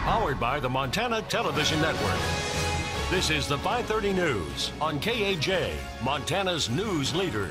Powered by the Montana Television Network. This is the 530 News on KAJ, Montana's news leader.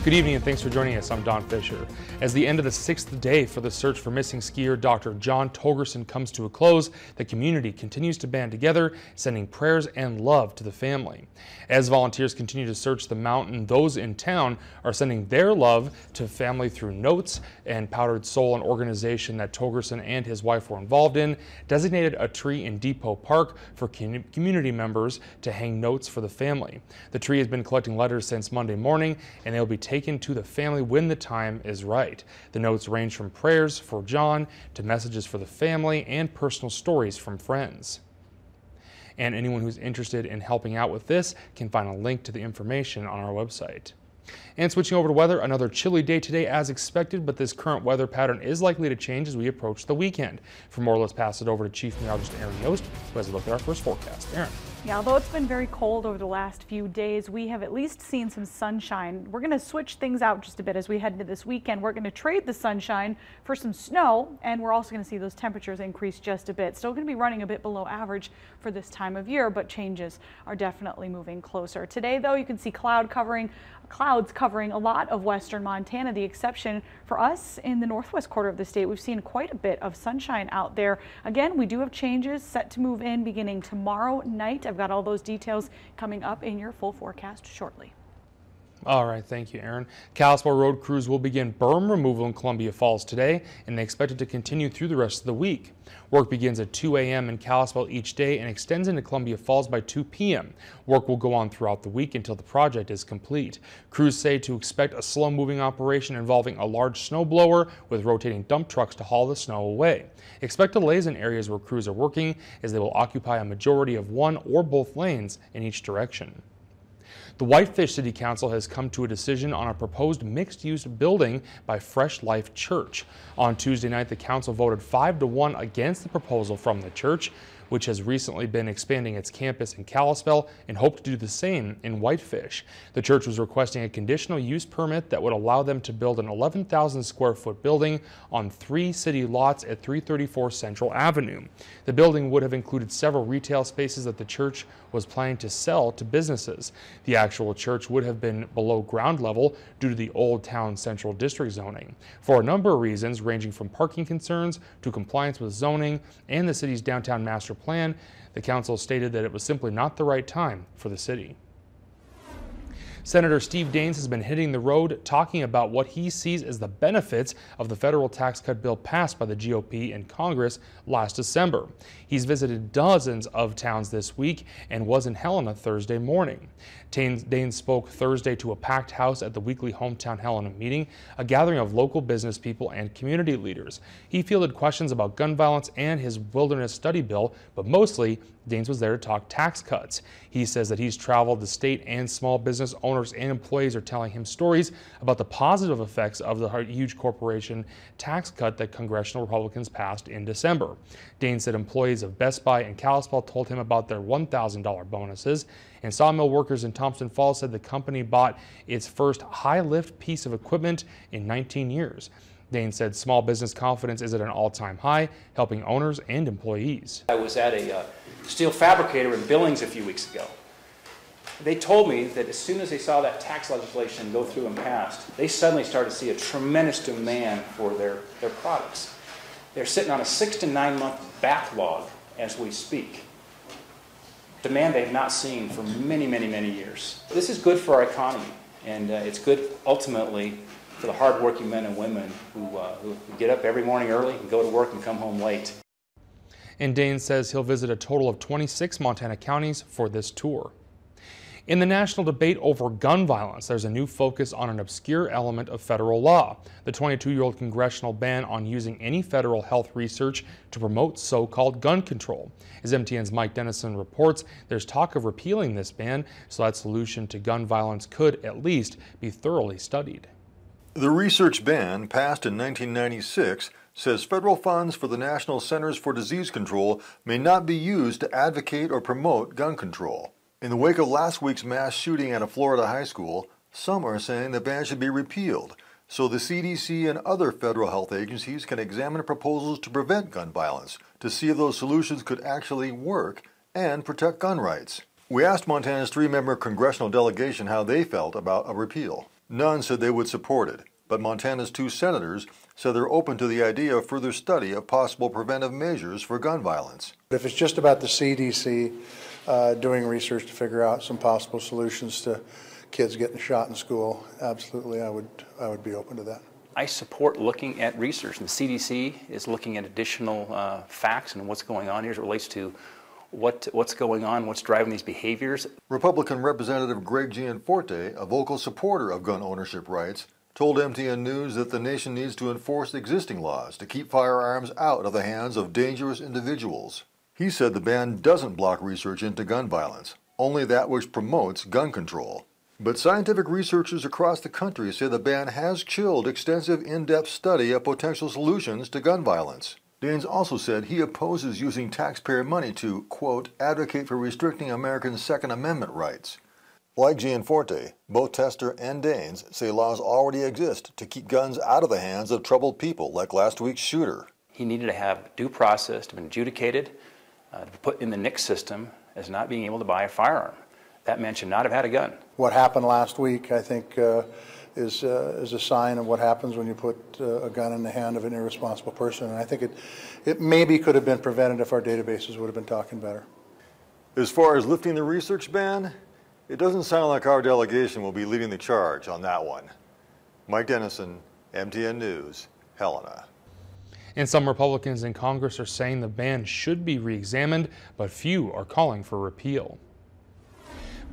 Good evening and thanks for joining us. I'm Don Fisher. As the end of the 6th day for the search for missing skier Dr. John Togerson comes to a close, the community continues to band together, sending prayers and love to the family. As volunteers continue to search the mountain, those in town are sending their love to family through notes, and Powdered Soul, an organization that Togerson and his wife were involved in, designated a tree in Depot Park for community members to hang notes for the family. The tree has been collecting letters since Monday morning, and they'll be taken to the family when the time is right. The notes range from prayers for John to messages for the family and personal stories from friends. And anyone who's interested in helping out with this can find a link to the information on our website. And switching over to weather, another chilly day today as expected, but this current weather pattern is likely to change as we approach the weekend. For more, let's pass it over to Chief Meteorologist Aaron Yost, who has a look at our first forecast. Aaron. Yeah, although it's been very cold over the last few days, we have at least seen some sunshine. We're going to switch things out just a bit as we head into this weekend. We're going to trade the sunshine for some snow, and we're also going to see those temperatures increase just a bit. Still going to be running a bit below average for this time of year, but changes are definitely moving closer. Today, though, you can see clouds covering a lot of western Montana. The exception for us in the northwest quarter of the state, we've seen quite a bit of sunshine out there. Again, we do have changes set to move in beginning tomorrow night. I've got all those details coming up in your full forecast shortly. All right, thank you, Aaron. Kalispell road crews will begin berm removal in Columbia Falls today, and they expect it to continue through the rest of the week. Work begins at 2 a.m. in Kalispell each day and extends into Columbia Falls by 2 p.m. Work will go on throughout the week until the project is complete. Crews say to expect a slow-moving operation involving a large snowblower with rotating dump trucks to haul the snow away. Expect delays in areas where crews are working, as they will occupy a majority of one or both lanes in each direction. The Whitefish City Council has come to a decision on a proposed mixed-use building by Fresh Life Church. On Tuesday night, the council voted 5-1 against the proposal from the church, which has recently been expanding its campus in Kalispell and hoped to do the same in Whitefish. The church was requesting a conditional use permit that would allow them to build an 11,000 square foot building on 3 city lots at 334 Central Avenue. The building would have included several retail spaces that the church was planning to sell to businesses. The actual church would have been below ground level due to the Old Town Central District zoning. For a number of reasons, ranging from parking concerns to compliance with zoning and the city's downtown master plan, the council stated that it was simply not the right time for the city. Senator Steve Daines has been hitting the road talking about what he sees as the benefits of the federal tax cut bill passed by the GOP in Congress last December. He's visited dozens of towns this week and was in Helena Thursday morning. Daines spoke Thursday to a packed house at the weekly Hometown Helena meeting, a gathering of local business people and community leaders. He fielded questions about gun violence and his wilderness study bill, but mostly Daines was there to talk tax cuts. He says that he's traveled the state and small business owners and employees are telling him stories about the positive effects of the huge corporation tax cut that congressional Republicans passed in December. Daines said employees of Best Buy and Kalispell told him about their $1,000 bonuses, and sawmill workers in Thompson Falls said the company bought its first high-lift piece of equipment in 19 years. Daines said small business confidence is at an all-time high, helping owners and employees. I was at a steel fabricator in Billings a few weeks ago. They told me that as soon as they saw that tax legislation go through and passed, they suddenly started to see a tremendous demand for their products. They're sitting on a 6 to 9 month backlog as we speak. Demand they've not seen for many, many, many years. This is good for our economy, and it's good ultimately for the hardworking men and women who get up every morning early and go to work and come home late. And Daines says he'll visit a total of 26 Montana counties for this tour. In the national debate over gun violence, there's a new focus on an obscure element of federal law, the 22-year-old congressional ban on using any federal health research to promote so-called gun control. As MTN's Mike Dennison reports, there's talk of repealing this ban, so that solution to gun violence could at least be thoroughly studied. The research ban, passed in 1996, says federal funds for the National Centers for Disease Control may not be used to advocate or promote gun control. In the wake of last week's mass shooting at a Florida high school, some are saying the ban should be repealed. so the CDC and other federal health agencies can examine proposals to prevent gun violence to see if those solutions could actually work and protect gun rights. We asked Montana's 3-member congressional delegation how they felt about a repeal. None said they would support it, but Montana's 2 senators said they're open to the idea of further study of possible preventive measures for gun violence. If it's just about the CDC doing research to figure out some possible solutions to kids getting shot in school, absolutely, I would be open to that. I support looking at research, and the CDC is looking at additional facts and what's going on here as it relates to what's going on, what's driving these behaviors. Republican Representative Greg Gianforte, a vocal supporter of gun ownership rights, told MTN News that the nation needs to enforce existing laws to keep firearms out of the hands of dangerous individuals. He said the ban doesn't block research into gun violence, only that which promotes gun control. But scientific researchers across the country say the ban has chilled extensive in-depth study of potential solutions to gun violence. Daines also said he opposes using taxpayer money to, quote, advocate for restricting Americans' Second Amendment rights. Like Gianforte, both Tester and Daines say laws already exist to keep guns out of the hands of troubled people like last week's shooter. He needed to have due process to be adjudicated, to be put in the NICS system as not being able to buy a firearm. That man should not have had a gun. What happened last week, I think, is a sign of what happens when you put a gun in the hand of an irresponsible person. And I think it maybe could have been prevented if our databases would have been talking better. As far as lifting the research ban, it doesn't sound like our delegation will be leading the charge on that one. Mike Dennison, MTN News, Helena. And some Republicans in Congress are saying the ban should be re-examined, but few are calling for repeal.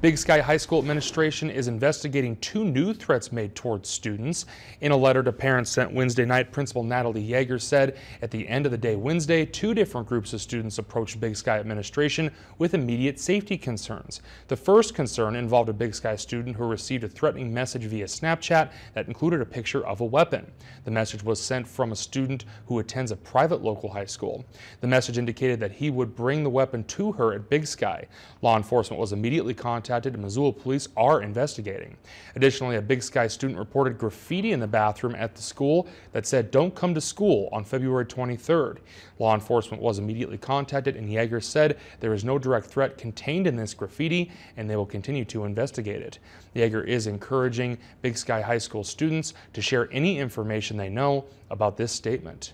Big Sky High School administration is investigating 2 new threats made towards students. In a letter to parents sent Wednesday night, Principal Natalie Yeager said at the end of the day Wednesday, 2 different groups of students approached Big Sky administration with immediate safety concerns. The first concern involved a Big Sky student who received a threatening message via Snapchat that included a picture of a weapon. The message was sent from a student who attends a private local high school. The message indicated that he would bring the weapon to her at Big Sky. Law enforcement was immediately contacted and Missoula police are investigating. Additionally, a Big Sky student reported graffiti in the bathroom at the school that said, "Don't come to school," on February 23rd. Law enforcement was immediately contacted and Yeager said there is no direct threat contained in this graffiti and they will continue to investigate it. Yeager is encouraging Big Sky High School students to share any information they know about this statement.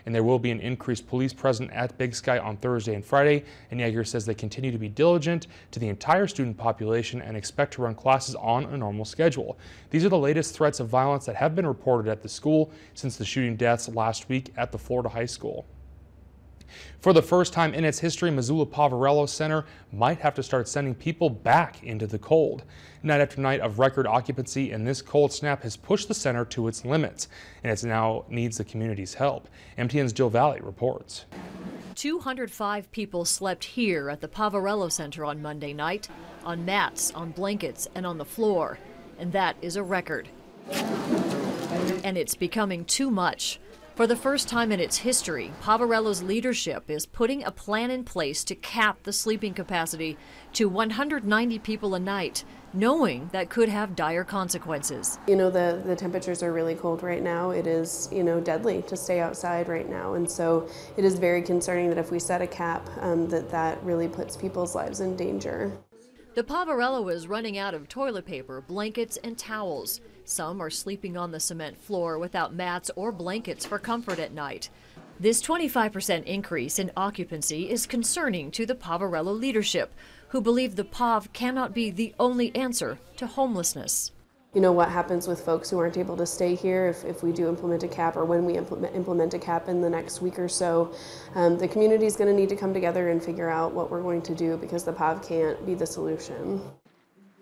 And there will be an increased police presence at Big Sky on Thursday and Friday, and Yeager says they continue to be diligent to the entire student population and expect to run classes on a normal schedule. These are the latest threats of violence that have been reported at the school since the shooting deaths last week at the Florida high school. For the first time in its history, Missoula Poverello Center might have to start sending people back into the cold. Night after night of record occupancy, and this cold snap has pushed the center to its limits, and it now needs the community's help. MTN's Jill Valley reports. 205 people slept here at the Poverello Center on Monday night, on mats, on blankets, and on the floor, and that is a record. And it's becoming too much. For the first time in its history, Poverello's leadership is putting a plan in place to cap the sleeping capacity to 190 people a night, knowing that could have dire consequences. You know, the temperatures are really cold right now. It is, deadly to stay outside right now. And so it is very concerning that if we set a cap, that really puts people's lives in danger. The Poverello is running out of toilet paper, blankets, and towels. Some are sleeping on the cement floor without mats or blankets for comfort at night. This 25% increase in occupancy is concerning to the Poverello leadership, who believe the POV cannot be the only answer to homelessness. You know, what happens with folks who aren't able to stay here if we do implement a cap, or when we implement a cap in the next week or so. The community is going to need to come together and figure out what we're going to do, because the POV can't be the solution.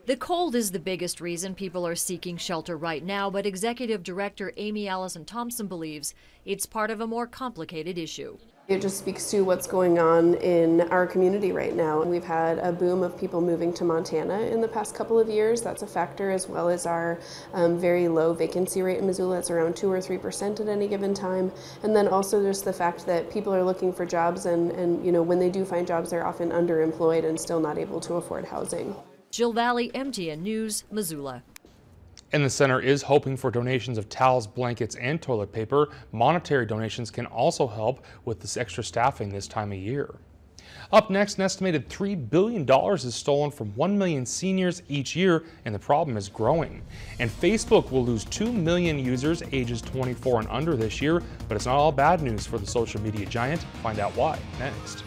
The cold is the biggest reason people are seeking shelter right now, but Executive Director Amy Allison Thompson believes it's part of a more complicated issue. It just speaks to what's going on in our community right now. We've had a boom of people moving to Montana in the past couple of years. That's a factor, as well as our very low vacancy rate in Missoula. It's around 2 or 3% at any given time. And then also just the fact that people are looking for jobs, and when they do find jobs, they're often underemployed and still not able to afford housing. Jill Valley, MTN News, Missoula. And the center is hoping for donations of towels, blankets, and toilet paper. Monetary donations can also help with this extra staffing this time of year. Up next, an estimated $3 billion is stolen from 1 million seniors each year, and the problem is growing. And Facebook will lose 2 million users ages 24 and under this year, but it's not all bad news for the social media giant. Find out why next.